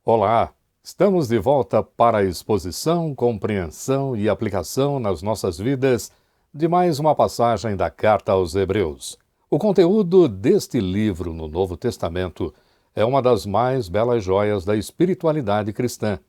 Olá, estamos de volta para a exposição, compreensão e aplicação nas nossas vidas de mais uma passagem da Carta aos Hebreus. O conteúdo deste livro no Novo Testamento é uma das mais belas joias da espiritualidade cristã.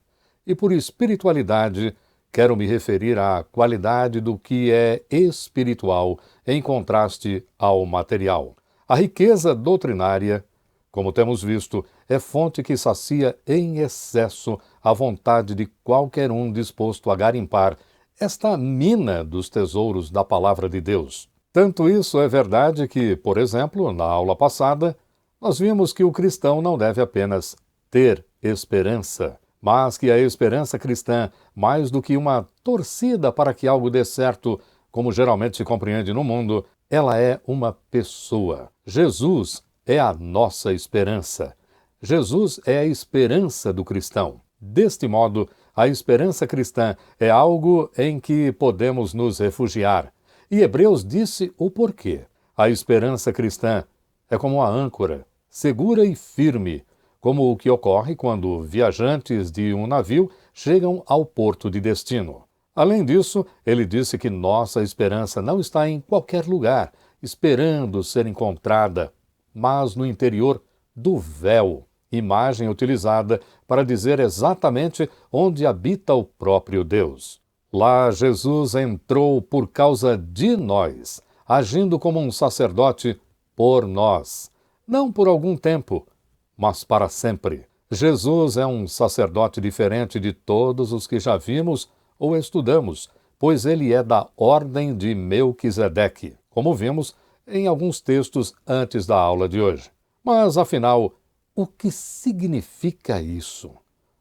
E por espiritualidade, quero me referir à qualidade do que é espiritual em contraste ao material. A riqueza doutrinária, como temos visto, é fonte que sacia em excesso a vontade de qualquer um disposto a garimpar esta mina dos tesouros da Palavra de Deus. Tanto isso é verdade que, por exemplo, na aula passada, nós vimos que o cristão não deve apenas ter esperança, mas que a esperança cristã, mais do que uma torcida para que algo dê certo, como geralmente se compreende no mundo, ela é uma pessoa. Jesus é a nossa esperança. Jesus é a esperança do cristão. Deste modo, a esperança cristã é algo em que podemos nos refugiar. E Hebreus disse o porquê. A esperança cristã é como a âncora, segura e firme, como o que ocorre quando viajantes de um navio chegam ao porto de destino. Além disso, ele disse que nossa esperança não está em qualquer lugar, esperando ser encontrada, mas no interior do véu, imagem utilizada para dizer exatamente onde habita o próprio Deus. Lá Jesus entrou por causa de nós, agindo como um sacerdote por nós, não por algum tempo, mas para sempre. Jesus é um sacerdote diferente de todos os que já vimos ou estudamos, pois ele é da ordem de Melquisedeque, como vimos em alguns textos antes da aula de hoje. Mas, afinal, o que significa isso?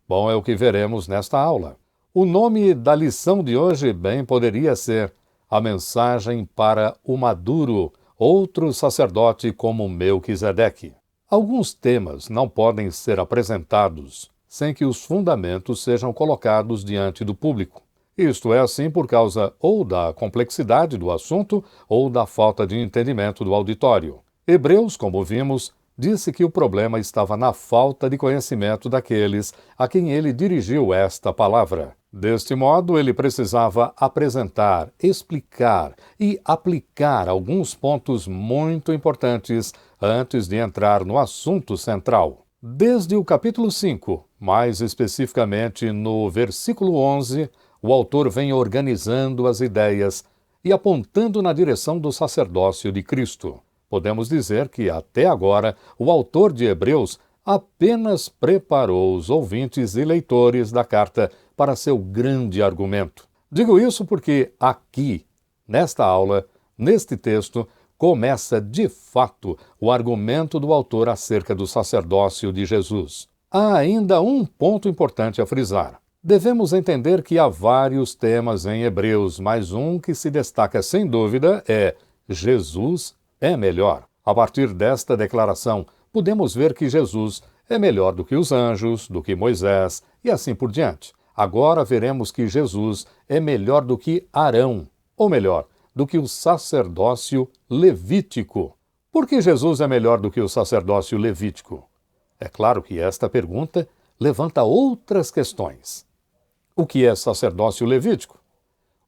Bom, é o que veremos nesta aula. O nome da lição de hoje bem poderia ser A Mensagem para o Maduro, outro sacerdote como Melquisedeque. Alguns temas não podem ser apresentados sem que os fundamentos sejam colocados diante do público. Isto é assim por causa ou da complexidade do assunto ou da falta de entendimento do auditório. Hebreus, como vimos, disse que o problema estava na falta de conhecimento daqueles a quem ele dirigiu esta palavra. Deste modo, ele precisava apresentar, explicar e aplicar alguns pontos muito importantes antes de entrar no assunto central. Desde o capítulo 5, mais especificamente no versículo 11, o autor vem organizando as ideias e apontando na direção do sacerdócio de Cristo. Podemos dizer que, até agora, o autor de Hebreus apenas preparou os ouvintes e leitores da carta para seu grande argumento. Digo isso porque aqui, nesta aula, neste texto, começa de fato o argumento do autor acerca do sacerdócio de Jesus. Há ainda um ponto importante a frisar. Devemos entender que há vários temas em Hebreus, mas um que se destaca sem dúvida é Jesus é melhor. A partir desta declaração, podemos ver que Jesus é melhor do que os anjos, do que Moisés e assim por diante. Agora veremos que Jesus é melhor do que Arão, ou melhor, do que o sacerdócio levítico. Por que Jesus é melhor do que o sacerdócio levítico? É claro que esta pergunta levanta outras questões. O que é sacerdócio levítico?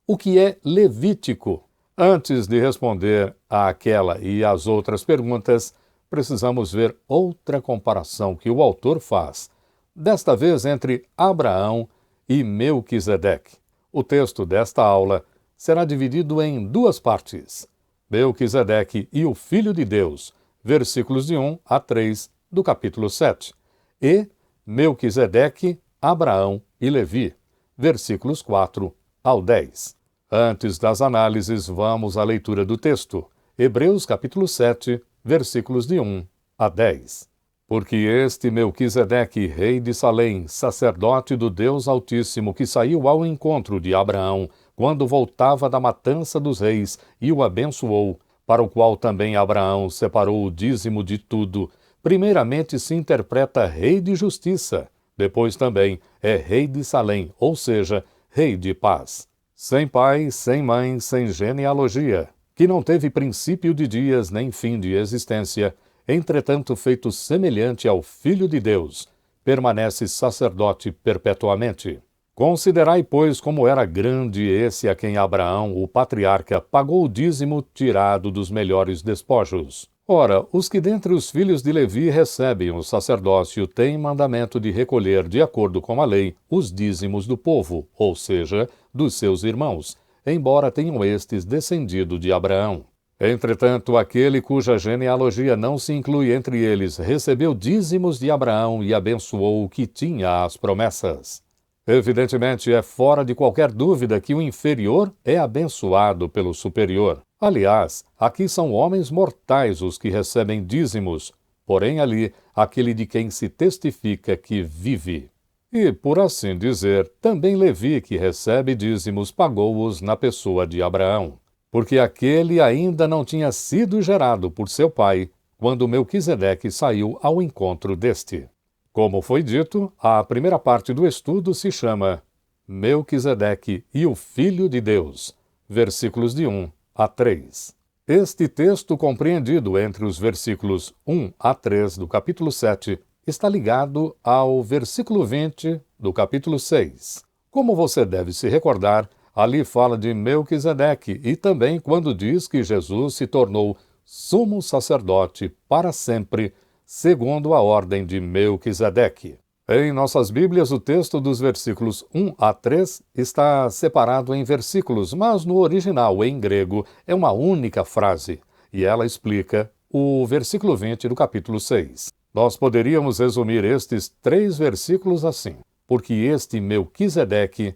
O que é levítico? Antes de responder àquela e às outras perguntas, precisamos ver outra comparação que o autor faz, desta vez entre Abraão e Melquisedeque. O texto desta aula será dividido em duas partes. Melquisedeque e o Filho de Deus, versículos de 1 a 3 do capítulo 7, e Melquisedeque, Abraão e Levi, versículos 4 ao 10. Antes das análises, vamos à leitura do texto. Hebreus capítulo 7, versículos de 1 a 10. Porque este Melquisedeque, rei de Salém, sacerdote do Deus Altíssimo, que saiu ao encontro de Abraão, quando voltava da matança dos reis, e o abençoou, para o qual também Abraão separou o dízimo de tudo, primeiramente se interpreta rei de justiça, depois também é rei de Salém, ou seja, rei de paz. Sem pai, sem mãe, sem genealogia, que não teve princípio de dias nem fim de existência, entretanto feito semelhante ao Filho de Deus, permanece sacerdote perpetuamente. Considerai, pois, como era grande esse a quem Abraão, o patriarca, pagou o dízimo tirado dos melhores despojos. Ora, os que dentre os filhos de Levi recebem o sacerdócio têm mandamento de recolher, de acordo com a lei, os dízimos do povo, ou seja, dos seus irmãos, embora tenham estes descendido de Abraão. Entretanto, aquele cuja genealogia não se inclui entre eles recebeu dízimos de Abraão e abençoou o que tinha as promessas. Evidentemente, é fora de qualquer dúvida que o inferior é abençoado pelo superior. Aliás, aqui são homens mortais os que recebem dízimos, porém ali, aquele de quem se testifica que vive. E, por assim dizer, também Levi, que recebe dízimos, pagou-os na pessoa de Abraão. Porque aquele ainda não tinha sido gerado por seu pai, quando Melquisedeque saiu ao encontro deste. Como foi dito, a primeira parte do estudo se chama Melquisedeque e o Filho de Deus, versículos de 1 a 3. Este texto, compreendido entre os versículos 1 a 3 do capítulo 7, está ligado ao versículo 20 do capítulo 6. Como você deve se recordar, ali fala de Melquisedeque e também quando diz que Jesus se tornou sumo sacerdote para sempre, segundo a ordem de Melquisedeque. Em nossas Bíblias, o texto dos versículos 1 a 3 está separado em versículos, mas no original, em grego, é uma única frase, e ela explica o versículo 20 do capítulo 6. Nós poderíamos resumir estes 3 versículos assim: porque este Melquisedeque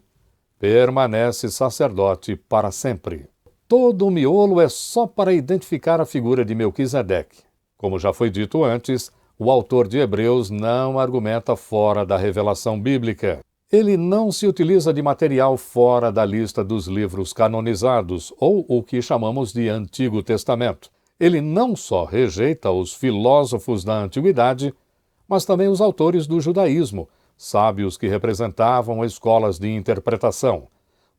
permanece sacerdote para sempre. Todo o miolo é só para identificar a figura de Melquisedeque. Como já foi dito antes, o autor de Hebreus não argumenta fora da revelação bíblica. Ele não se utiliza de material fora da lista dos livros canonizados, ou o que chamamos de Antigo Testamento. Ele não só rejeita os filósofos da antiguidade, mas também os autores do judaísmo, sábios que representavam escolas de interpretação.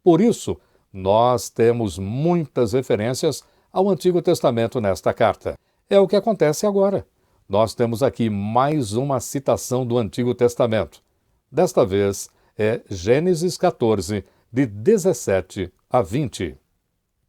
Por isso, nós temos muitas referências ao Antigo Testamento nesta carta. É o que acontece agora. Nós temos aqui mais uma citação do Antigo Testamento. Desta vez é Gênesis 14, de 17 a 20.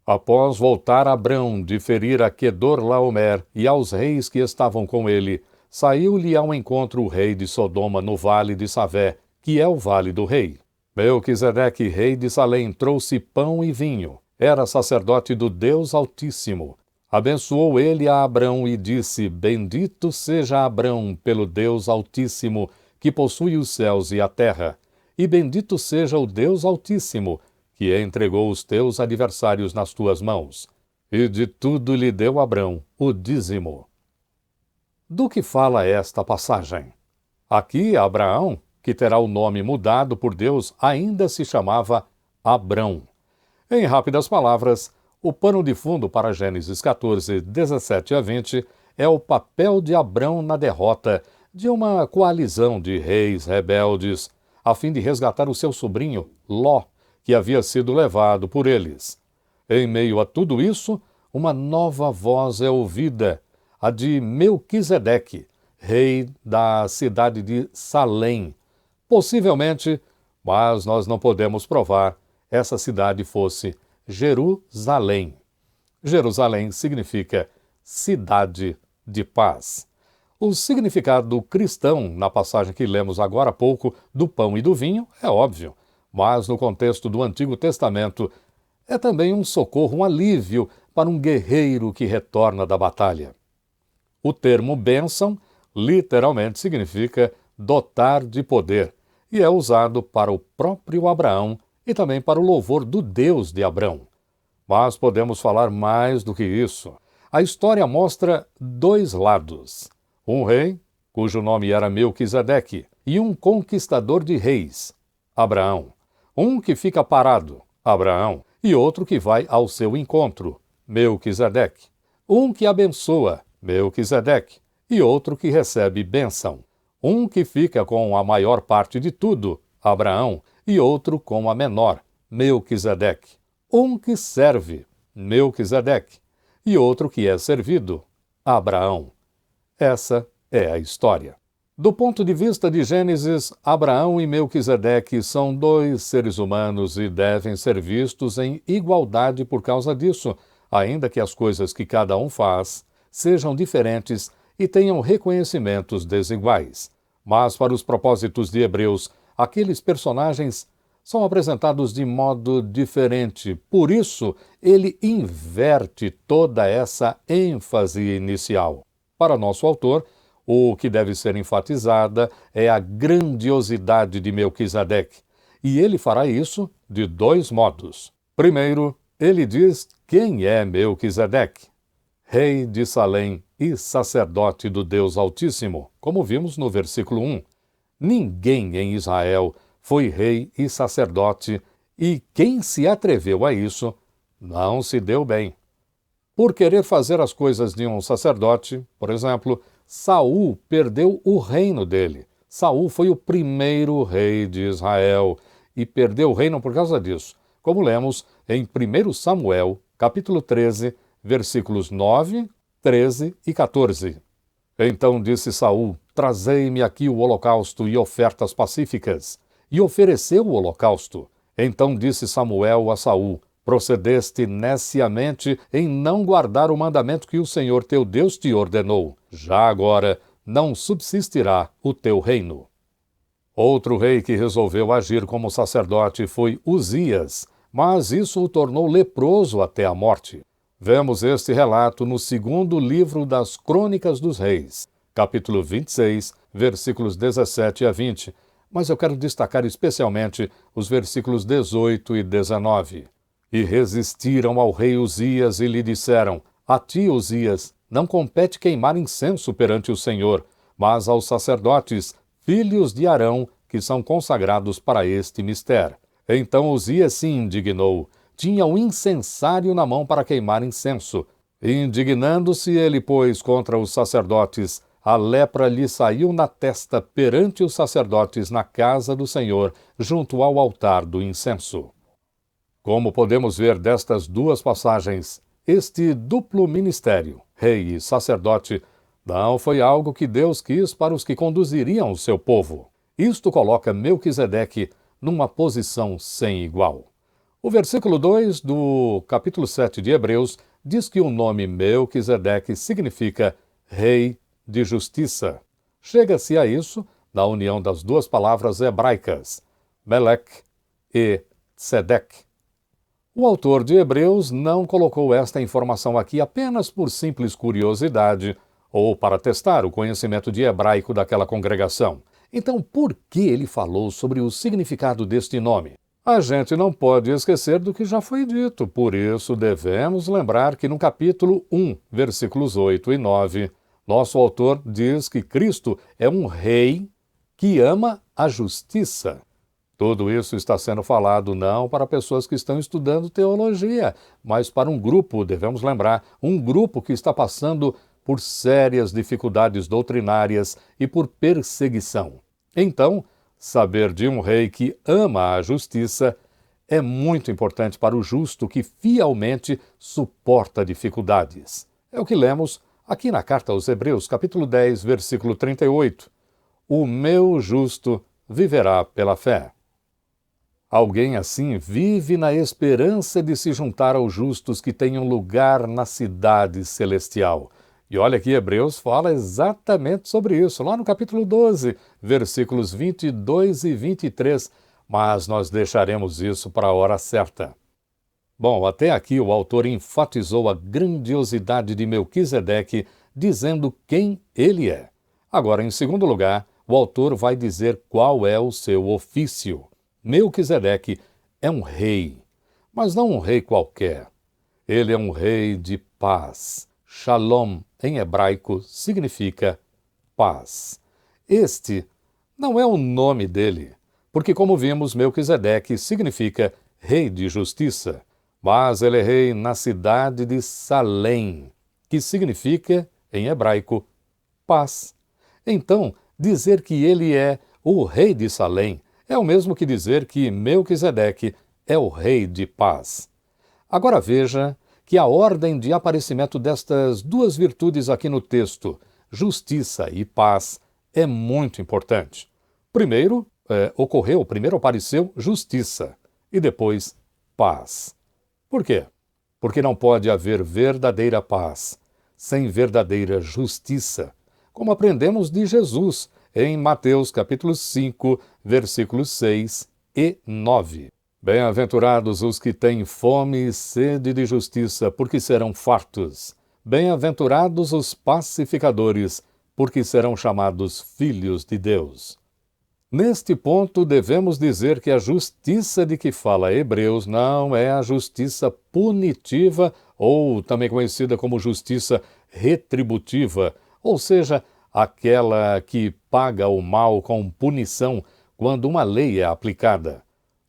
Após voltar Abrão de ferir a Quedorlaomer e aos reis que estavam com ele, saiu-lhe ao encontro o rei de Sodoma no vale de Savé, que é o vale do rei. Melquisedeque, rei de Salém, trouxe pão e vinho. Era sacerdote do Deus Altíssimo. Abençoou ele a Abrão e disse: Bendito seja Abrão pelo Deus Altíssimo, que possui os céus e a terra. E bendito seja o Deus Altíssimo, que entregou os teus adversários nas tuas mãos. E de tudo lhe deu Abrão o dízimo. Do que fala esta passagem? Aqui, Abraão, que terá o nome mudado por Deus, ainda se chamava Abrão. Em rápidas palavras, o pano de fundo para Gênesis 14, 17 a 20 é o papel de Abrão na derrota de uma coalizão de reis rebeldes, a fim de resgatar o seu sobrinho, Ló, que havia sido levado por eles. Em meio a tudo isso, uma nova voz é ouvida, a de Melquisedeque, rei da cidade de Salém. Possivelmente, mas nós não podemos provar, essa cidade fosse Jerusalém. Jerusalém significa cidade de paz. O significado cristão, na passagem que lemos agora há pouco, do pão e do vinho, é óbvio, mas no contexto do Antigo Testamento, é também um socorro, um alívio para um guerreiro que retorna da batalha. O termo bênção literalmente significa dotar de poder e é usado para o próprio Abraão e também para o louvor do Deus de Abrão. Mas podemos falar mais do que isso. A história mostra 2 lados. Um rei, cujo nome era Melquisedeque, e um conquistador de reis, Abraão. Um que fica parado, Abraão, e outro que vai ao seu encontro, Melquisedeque. Um que abençoa, Melquisedeque, e outro que recebe bênção. Um que fica com a maior parte de tudo, Abraão, e outro com a menor, Melquisedeque. Um que serve, Melquisedeque, e outro que é servido, Abraão. Essa é a história. Do ponto de vista de Gênesis, Abraão e Melquisedeque são dois seres humanos e devem ser vistos em igualdade por causa disso, ainda que as coisas que cada um faz sejam diferentes e tenham reconhecimentos desiguais. Mas, para os propósitos de Hebreus, aqueles personagens são apresentados de modo diferente. Por isso, ele inverte toda essa ênfase inicial. Para nosso autor, o que deve ser enfatizada é a grandiosidade de Melquisedeque, e ele fará isso de dois modos. Primeiro, ele diz quem é Melquisedeque: rei de Salém e sacerdote do Deus Altíssimo, como vimos no versículo 1. Ninguém em Israel foi rei e sacerdote, e quem se atreveu a isso não se deu bem. Por querer fazer as coisas de um sacerdote, por exemplo, Saul perdeu o reino dele. Saul foi o primeiro rei de Israel e perdeu o reino por causa disso, como lemos em 1 Samuel, capítulo 13, versículos 9, 13 e 14. Então disse Saul: trazei-me aqui o holocausto e ofertas pacíficas. E ofereceu o holocausto. Então disse Samuel a Saul: procedeste neciamente em não guardar o mandamento que o Senhor teu Deus te ordenou. Já agora não subsistirá o teu reino. Outro rei que resolveu agir como sacerdote foi Uzias, mas isso o tornou leproso até a morte. Vemos este relato no segundo livro das Crônicas dos Reis, capítulo 26, versículos 17 a 20, mas eu quero destacar especialmente os versículos 18 e 19. E resistiram ao rei Uzias e lhe disseram: a ti, Uzias, não compete queimar incenso perante o Senhor, mas aos sacerdotes, filhos de Arão, que são consagrados para este mistério. Então Uzias se indignou. Tinha um incensário na mão para queimar incenso. Indignando-se ele, pois, contra os sacerdotes, a lepra lhe saiu na testa perante os sacerdotes na casa do Senhor, junto ao altar do incenso. Como podemos ver destas duas passagens, este duplo ministério, rei e sacerdote, não foi algo que Deus quis para os que conduziriam o seu povo. Isto coloca Melquisedeque numa posição sem igual. O versículo 2 do capítulo 7 de Hebreus diz que o nome Melquisedeque significa rei de justiça. Chega-se a isso na união das duas palavras hebraicas, Melec e Tzedek. O autor de Hebreus não colocou esta informação aqui apenas por simples curiosidade ou para testar o conhecimento de hebraico daquela congregação. Então, por que ele falou sobre o significado deste nome? A gente não pode esquecer do que já foi dito, por isso devemos lembrar que no capítulo 1, versículos 8 e 9, nosso autor diz que Cristo é um rei que ama a justiça. Tudo isso está sendo falado não para pessoas que estão estudando teologia, mas para um grupo, devemos lembrar, um grupo que está passando por sérias dificuldades doutrinárias e por perseguição. Então, saber de um rei que ama a justiça é muito importante para o justo que fielmente suporta dificuldades. É o que lemos aqui na carta aos Hebreus, capítulo 10, versículo 38. O meu justo viverá pela fé. Alguém assim vive na esperança de se juntar aos justos que tenham lugar na cidade celestial. E olha que Hebreus fala exatamente sobre isso, lá no capítulo 12, versículos 22 e 23, mas nós deixaremos isso para a hora certa. Bom, até aqui o autor enfatizou a grandiosidade de Melquisedeque, dizendo quem ele é. Agora, em segundo lugar, o autor vai dizer qual é o seu ofício. Melquisedeque é um rei, mas não um rei qualquer. Ele é um rei de paz. Shalom, em hebraico, significa paz. Este não é o nome dele, porque, como vimos, Melquisedeque significa rei de justiça, mas ele é rei na cidade de Salém, que significa, em hebraico, paz. Então, dizer que ele é o rei de Salém é o mesmo que dizer que Melquisedeque é o rei de paz. Agora veja que a ordem de aparecimento destas duas virtudes aqui no texto, justiça e paz, é muito importante. Primeiro apareceu justiça e depois paz. Por quê? Porque não pode haver verdadeira paz sem verdadeira justiça, como aprendemos de Jesus em Mateus capítulo 5, versículos 6 e 9. Bem-aventurados os que têm fome e sede de justiça, porque serão fartos. Bem-aventurados os pacificadores, porque serão chamados filhos de Deus. Neste ponto, devemos dizer que a justiça de que fala Hebreus não é a justiça punitiva, ou também conhecida como justiça retributiva, ou seja, aquela que paga o mal com punição quando uma lei é aplicada.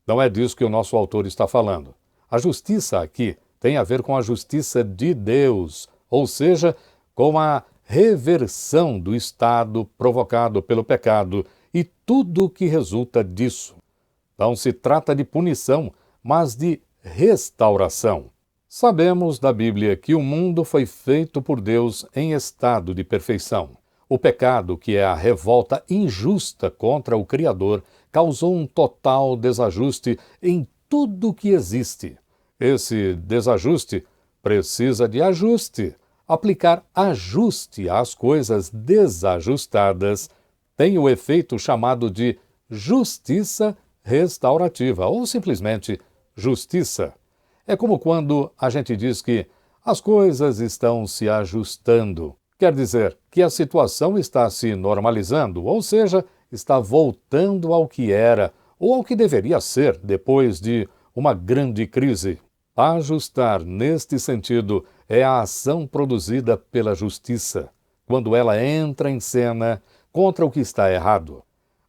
Não é disso que o nosso autor está falando. A justiça aqui tem a ver com a justiça de Deus, ou seja, com a reversão do estado provocado pelo pecado e tudo o que resulta disso. Não se trata de punição, mas de restauração. Sabemos da Bíblia que o mundo foi feito por Deus em estado de perfeição. O pecado, que é a revolta injusta contra o Criador, causou um total desajuste em tudo o que existe. Esse desajuste precisa de ajuste. Aplicar ajuste às coisas desajustadas tem o efeito chamado de justiça restaurativa, ou simplesmente justiça. É como quando a gente diz que as coisas estão se ajustando. Quer dizer que a situação está se normalizando, ou seja, está voltando ao que era, ou ao que deveria ser depois de uma grande crise. Ajustar, neste sentido, é a ação produzida pela justiça, quando ela entra em cena contra o que está errado.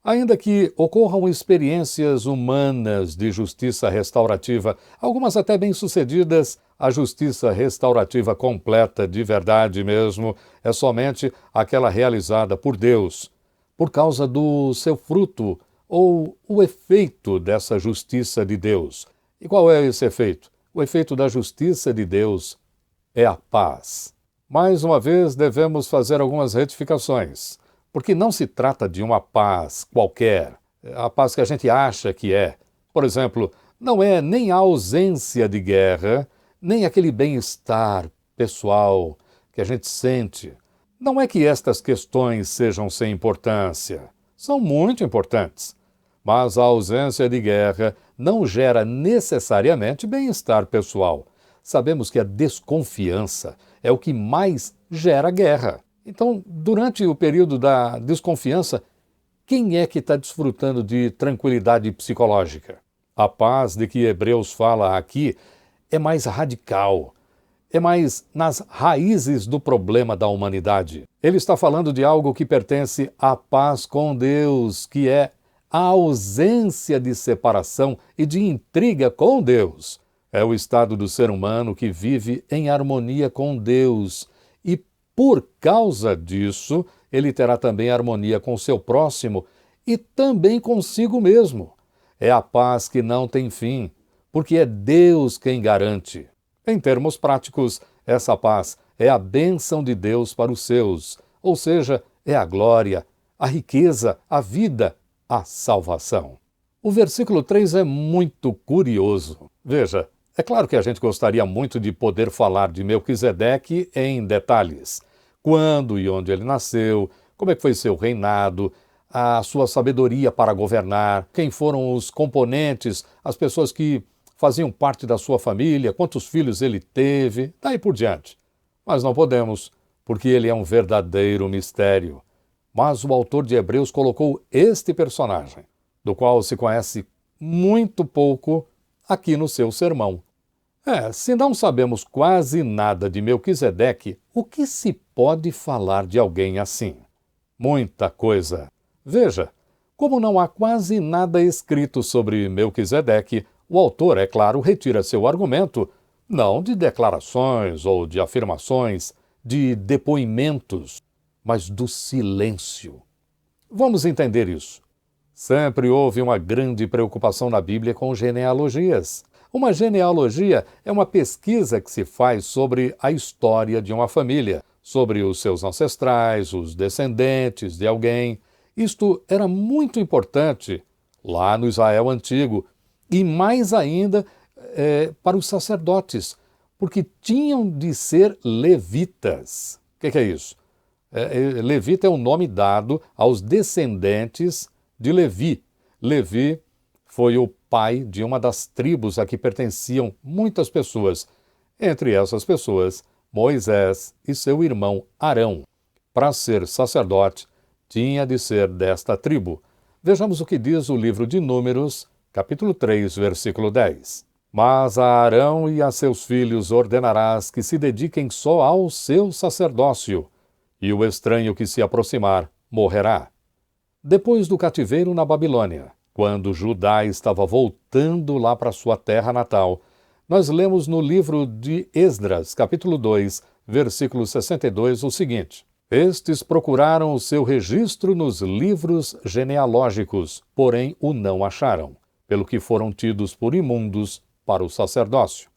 Ainda que ocorram experiências humanas de justiça restaurativa, algumas até bem-sucedidas, a justiça restaurativa completa, de verdade mesmo, é somente aquela realizada por Deus, por causa do seu fruto ou o efeito dessa justiça de Deus. E qual é esse efeito? O efeito da justiça de Deus é a paz. Mais uma vez, devemos fazer algumas retificações, porque não se trata de uma paz qualquer, a paz que a gente acha que é. Por exemplo, não é nem a ausência de guerra, nem aquele bem-estar pessoal que a gente sente. Não é que estas questões sejam sem importância, são muito importantes. Mas a ausência de guerra não gera necessariamente bem-estar pessoal. Sabemos que a desconfiança é o que mais gera guerra. Então, durante o período da desconfiança, quem é que está desfrutando de tranquilidade psicológica? A paz de que Hebreus fala aqui é mais radical, é mais nas raízes do problema da humanidade. Ele está falando de algo que pertence à paz com Deus, que é a ausência de separação e de intriga com Deus. É o estado do ser humano que vive em harmonia com Deus e, por causa disso, ele terá também harmonia com seu próximo e também consigo mesmo. É a paz que não tem fim, porque é Deus quem garante. Em termos práticos, essa paz é a bênção de Deus para os seus, ou seja, é a glória, a riqueza, a vida, a salvação. O versículo 3 é muito curioso. Veja, é claro que a gente gostaria muito de poder falar de Melquisedeque em detalhes. Quando e onde ele nasceu, como é que foi seu reinado, a sua sabedoria para governar, quem foram os componentes, as pessoas que faziam parte da sua família, quantos filhos ele teve, daí por diante. Mas não podemos, porque ele é um verdadeiro mistério. Mas o autor de Hebreus colocou este personagem, do qual se conhece muito pouco, aqui no seu sermão. Se não sabemos quase nada de Melquisedeque, o que se pode falar de alguém assim? Muita coisa. Veja, como não há quase nada escrito sobre Melquisedeque, o autor, é claro, retira seu argumento, não de declarações ou de afirmações, de depoimentos, mas do silêncio. Vamos entender isso. Sempre houve uma grande preocupação na Bíblia com genealogias. Uma genealogia é uma pesquisa que se faz sobre a história de uma família, sobre os seus ancestrais, os descendentes de alguém. Isto era muito importante lá no Israel antigo e mais ainda para os sacerdotes, porque tinham de ser levitas. O que é isso? Levita é o nome dado aos descendentes de Levi. Levi foi o pai de uma das tribos a que pertenciam muitas pessoas. Entre essas pessoas, Moisés e seu irmão Arão. Para ser sacerdote, tinha de ser desta tribo. Vejamos o que diz o livro de Números, capítulo 3, versículo 10. Mas a Arão e a seus filhos ordenarás que se dediquem só ao seu sacerdócio, e o estranho que se aproximar morrerá. Depois do cativeiro na Babilônia, quando Judá estava voltando lá para sua terra natal, nós lemos no livro de Esdras, capítulo 2, versículo 62, o seguinte: Estes procuraram o seu registro nos livros genealógicos, porém o não acharam, pelo que foram tidos por imundos para o sacerdócio.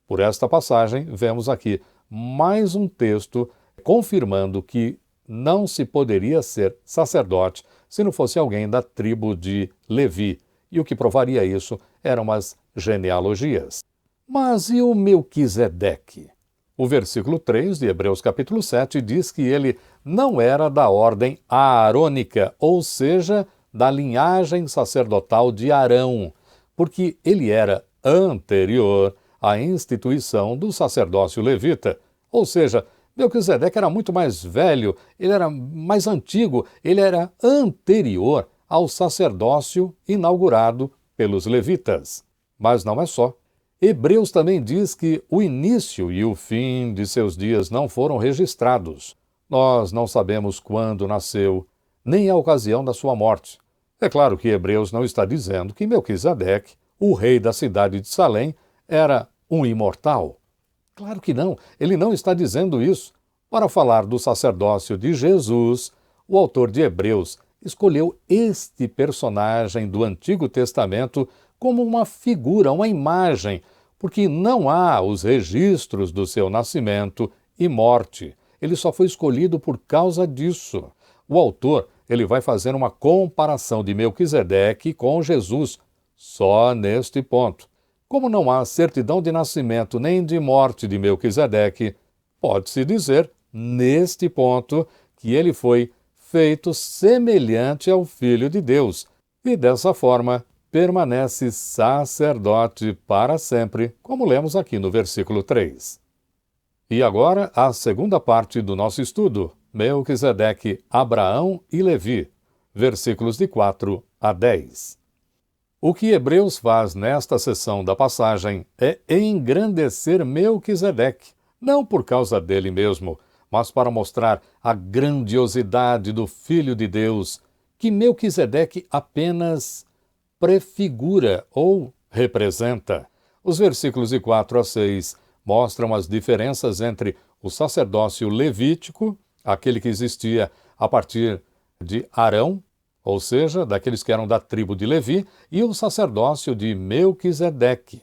Por esta passagem, vemos aqui mais um texto confirmando que não se poderia ser sacerdote se não fosse alguém da tribo de Levi, e o que provaria isso eram as genealogias. Mas e o Melquisedeque? O versículo 3 de Hebreus capítulo 7 diz que ele não era da ordem aarônica, ou seja, da linhagem sacerdotal de Arão, porque ele era anterior à instituição do sacerdócio levita, ou seja, Melquisedeque era muito mais velho, ele era mais antigo, ele era anterior ao sacerdócio inaugurado pelos levitas. Mas não é só. Hebreus também diz que o início e o fim de seus dias não foram registrados. Nós não sabemos quando nasceu, nem a ocasião da sua morte. É claro que Hebreus não está dizendo que Melquisedeque, o rei da cidade de Salém, era um imortal. Claro que não, ele não está dizendo isso. Para falar do sacerdócio de Jesus, o autor de Hebreus escolheu este personagem do Antigo Testamento como uma figura, uma imagem, porque não há os registros do seu nascimento e morte. Ele só foi escolhido por causa disso. O autor ele vai fazer uma comparação de Melquisedeque com Jesus, só neste ponto. Como não há certidão de nascimento nem de morte de Melquisedeque, pode-se dizer, neste ponto, que ele foi feito semelhante ao Filho de Deus, e dessa forma permanece sacerdote para sempre, como lemos aqui no versículo 3. E agora a segunda parte do nosso estudo, Melquisedeque, Abraão e Levi, versículos de 4 a 10. O que Hebreus faz nesta seção da passagem é engrandecer Melquisedeque, não por causa dele mesmo, mas para mostrar a grandiosidade do Filho de Deus, que Melquisedeque apenas prefigura ou representa. Os versículos de 4 a 6 mostram as diferenças entre o sacerdócio levítico, aquele que existia a partir de Arão, ou seja, daqueles que eram da tribo de Levi, e o sacerdócio de Melquisedeque.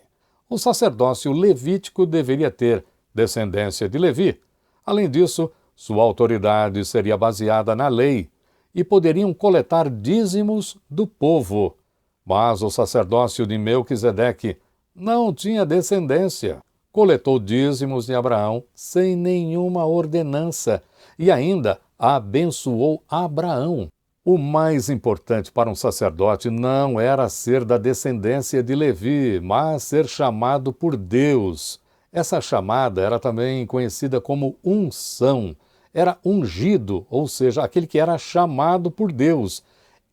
O sacerdócio levítico deveria ter descendência de Levi. Além disso, sua autoridade seria baseada na lei, e poderiam coletar dízimos do povo. Mas o sacerdócio de Melquisedeque não tinha descendência. Coletou dízimos de Abraão sem nenhuma ordenança, e ainda abençoou Abraão. O mais importante para um sacerdote não era ser da descendência de Levi, mas ser chamado por Deus. Essa chamada era também conhecida como unção. Era ungido, ou seja, aquele que era chamado por Deus.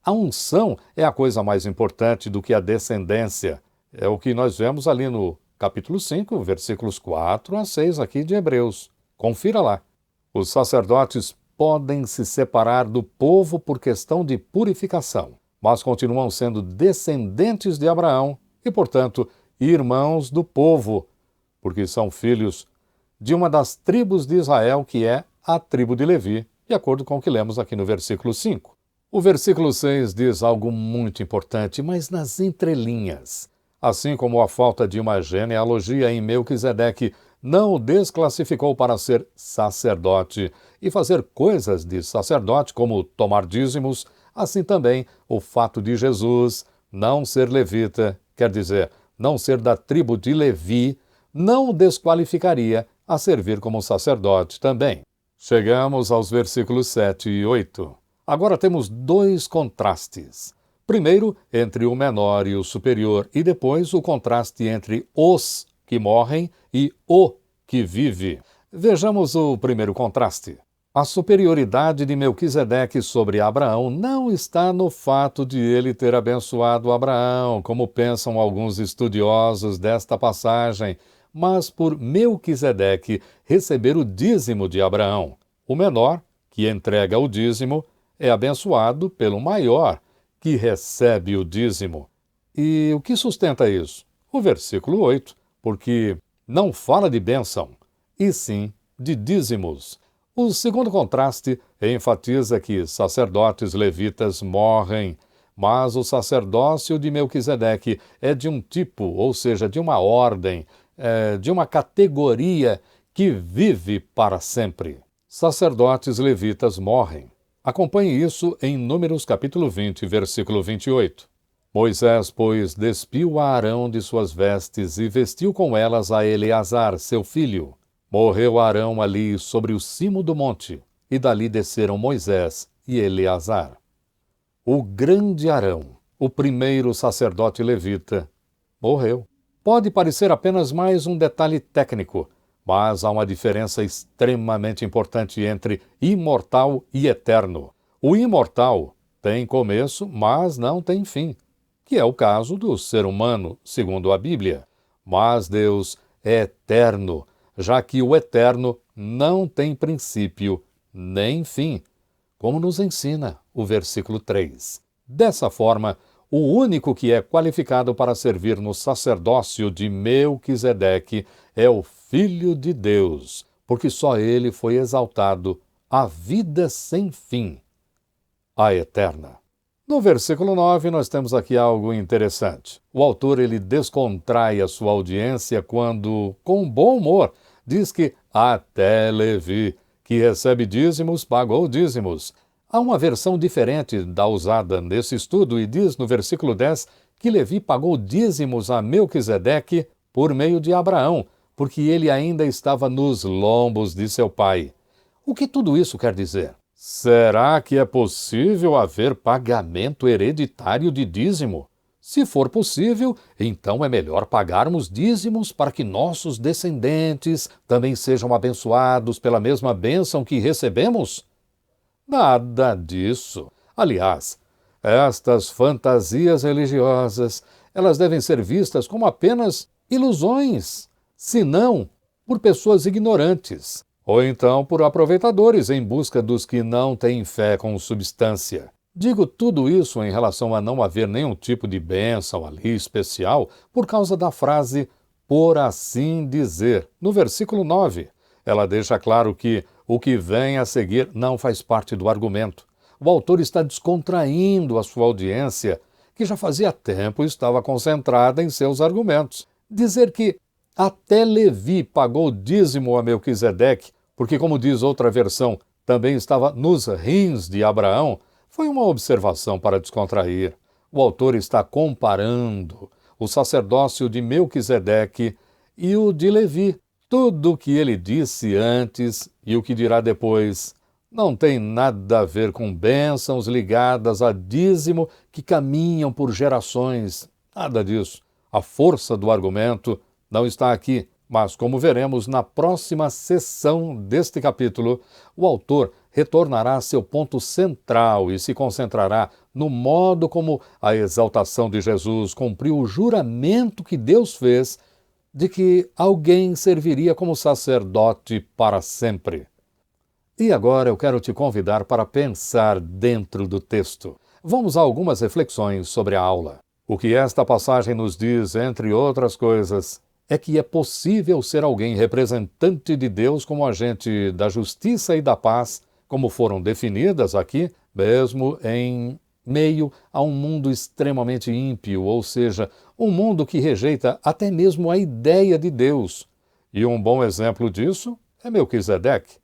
A unção é a coisa mais importante do que a descendência. É o que nós vemos ali no capítulo 5, versículos 4 a 6 aqui de Hebreus. Confira lá. Os sacerdotes podem se separar do povo por questão de purificação, mas continuam sendo descendentes de Abraão e, portanto, irmãos do povo, porque são filhos de uma das tribos de Israel, que é a tribo de Levi, de acordo com o que lemos aqui no versículo 5. O versículo 6 diz algo muito importante, mas nas entrelinhas. Assim como a falta de uma genealogia em Melquisedeque não o desclassificou para ser sacerdote e fazer coisas de sacerdote, como tomar dízimos, assim também o fato de Jesus não ser levita, quer dizer, não ser da tribo de Levi, não o desqualificaria a servir como sacerdote também. Chegamos aos versículos 7 e 8. Agora temos dois contrastes. Primeiro, entre o menor e o superior, e depois o contraste entre os que morrem e o que vive. Vejamos o primeiro contraste. A superioridade de Melquisedeque sobre Abraão não está no fato de ele ter abençoado Abraão, como pensam alguns estudiosos desta passagem, mas por Melquisedeque receber o dízimo de Abraão. O menor, que entrega o dízimo, é abençoado pelo maior, que recebe o dízimo. E o que sustenta isso? O versículo 8, porque não fala de bênção, e sim de dízimos. O segundo contraste enfatiza que sacerdotes levitas morrem, mas o sacerdócio de Melquisedeque é de um tipo, ou seja, de uma ordem, de uma categoria que vive para sempre. Sacerdotes levitas morrem. Acompanhe isso em Números capítulo 20, versículo 28. Moisés, pois, despiu a Arão de suas vestes e vestiu com elas a Eleazar, seu filho. Morreu Arão ali sobre o cimo do monte, e dali desceram Moisés e Eleazar. O grande Arão, o primeiro sacerdote levita, morreu. Pode parecer apenas mais um detalhe técnico, mas há uma diferença extremamente importante entre imortal e eterno. O imortal tem começo, mas não tem fim, que é o caso do ser humano, segundo a Bíblia. Mas Deus é eterno, já que o eterno não tem princípio nem fim, como nos ensina o versículo 3. Dessa forma, o único que é qualificado para servir no sacerdócio de Melquisedeque é o Filho de Deus, porque só ele foi exaltado à vida sem fim, a eterna. No versículo 9, nós temos aqui algo interessante. O autor ele descontrai a sua audiência quando, com bom humor, diz que até Levi, que recebe dízimos, pagou dízimos. Há uma versão diferente da usada nesse estudo e diz no versículo 10 que Levi pagou dízimos a Melquisedeque por meio de Abraão, porque ele ainda estava nos lombos de seu pai. O que tudo isso quer dizer? Será que é possível haver pagamento hereditário de dízimo? Se for possível, então é melhor pagarmos dízimos para que nossos descendentes também sejam abençoados pela mesma bênção que recebemos? Nada disso. Aliás, estas fantasias religiosas, elas devem ser vistas como apenas ilusões, se não por pessoas ignorantes, ou então por aproveitadores em busca dos que não têm fé com substância. Digo tudo isso em relação a não haver nenhum tipo de bênção ali especial por causa da frase por assim dizer, no versículo 9. Ela deixa claro que o que vem a seguir não faz parte do argumento. O autor está descontraindo a sua audiência, que já fazia tempo estava concentrada em seus argumentos. Dizer que até Levi pagou dízimo a Melquisedeque, porque, como diz outra versão, também estava nos rins de Abraão, foi uma observação para descontrair. O autor está comparando o sacerdócio de Melquisedeque e o de Levi. Tudo o que ele disse antes e o que dirá depois não tem nada a ver com bênçãos ligadas a dízimo que caminham por gerações. Nada disso. A força do argumento não está aqui, mas como veremos na próxima sessão deste capítulo, o autor retornará a seu ponto central e se concentrará no modo como a exaltação de Jesus cumpriu o juramento que Deus fez de que alguém serviria como sacerdote para sempre. E agora eu quero te convidar para pensar dentro do texto. Vamos a algumas reflexões sobre a aula. O que esta passagem nos diz, entre outras coisas, é que é possível ser alguém representante de Deus como agente da justiça e da paz, como foram definidas aqui, mesmo em meio a um mundo extremamente ímpio, ou seja, um mundo que rejeita até mesmo a ideia de Deus. E um bom exemplo disso é Melquisedeque.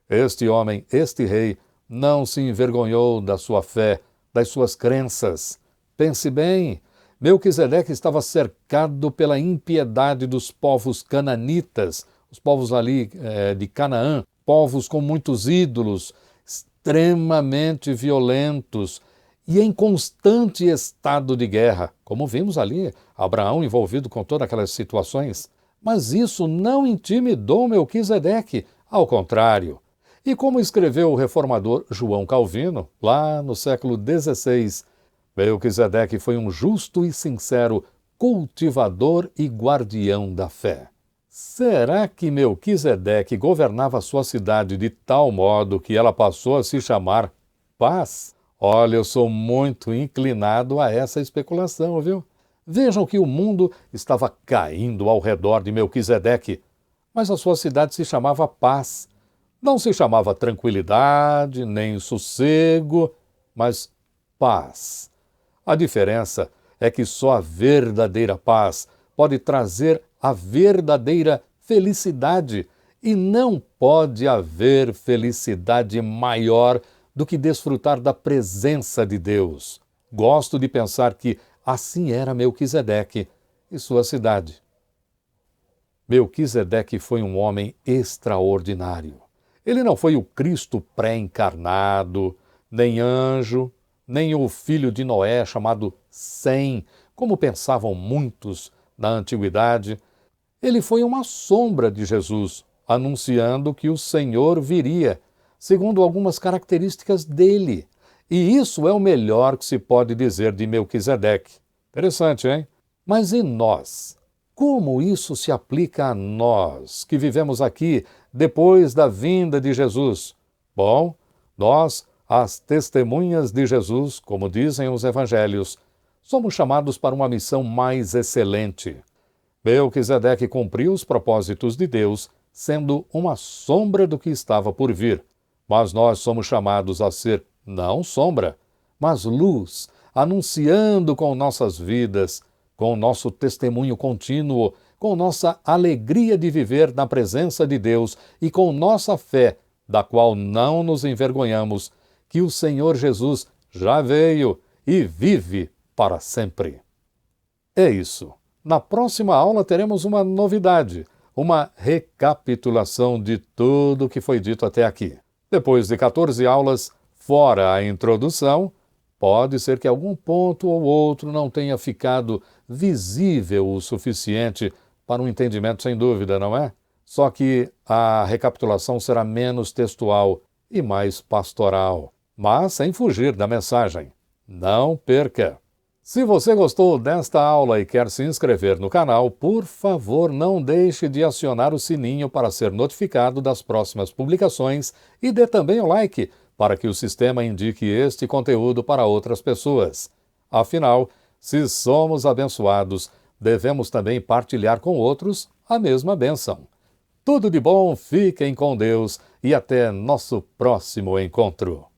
Este homem, este rei, não se envergonhou da sua fé, das suas crenças. Pense bem, Melquisedeque estava cercado pela impiedade dos povos cananitas, os povos ali de Canaã, povos com muitos ídolos, extremamente violentos e em constante estado de guerra, como vimos ali, Abraão envolvido com todas aquelas situações. Mas isso não intimidou Melquisedeque, ao contrário. E como escreveu o reformador João Calvino, lá no século XVI, Melquisedeque foi um justo e sincero cultivador e guardião da fé. Será que Melquisedeque governava sua cidade de tal modo que ela passou a se chamar Paz? Olha, eu sou muito inclinado a essa especulação, viu? Vejam que o mundo estava caindo ao redor de Melquisedeque, mas a sua cidade se chamava Paz. Não se chamava tranquilidade, nem sossego, mas paz. A diferença é que só a verdadeira paz pode trazer a verdadeira felicidade, e não pode haver felicidade maior do que desfrutar da presença de Deus. Gosto de pensar que assim era Melquisedeque e sua cidade. Melquisedeque foi um homem extraordinário. Ele não foi o Cristo pré-encarnado, nem anjo, nem o filho de Noé chamado Sem, como pensavam muitos na antiguidade. Ele foi uma sombra de Jesus, anunciando que o Senhor viria, segundo algumas características dele. E isso é o melhor que se pode dizer de Melquisedeque. Interessante, hein? Mas e nós? Como isso se aplica a nós, que vivemos aqui depois da vinda de Jesus? Bom, nós, as testemunhas de Jesus, como dizem os evangelhos, somos chamados para uma missão mais excelente. Melquisedeque cumpriu os propósitos de Deus, sendo uma sombra do que estava por vir. Mas nós somos chamados a ser não sombra, mas luz, anunciando com nossas vidas, com nosso testemunho contínuo, com nossa alegria de viver na presença de Deus e com nossa fé, da qual não nos envergonhamos, que o Senhor Jesus já veio e vive para sempre. É isso. Na próxima aula teremos uma novidade, uma recapitulação de tudo o que foi dito até aqui. Depois de 14 aulas, fora a introdução, pode ser que algum ponto ou outro não tenha ficado visível o suficiente para um entendimento sem dúvida, não é? Só que a recapitulação será menos textual e mais pastoral, mas sem fugir da mensagem. Não perca! Se você gostou desta aula e quer se inscrever no canal, por favor, não deixe de acionar o sininho para ser notificado das próximas publicações e dê também o like para que o sistema indique este conteúdo para outras pessoas. Afinal, se somos abençoados, devemos também partilhar com outros a mesma bênção. Tudo de bom, fiquem com Deus e até nosso próximo encontro.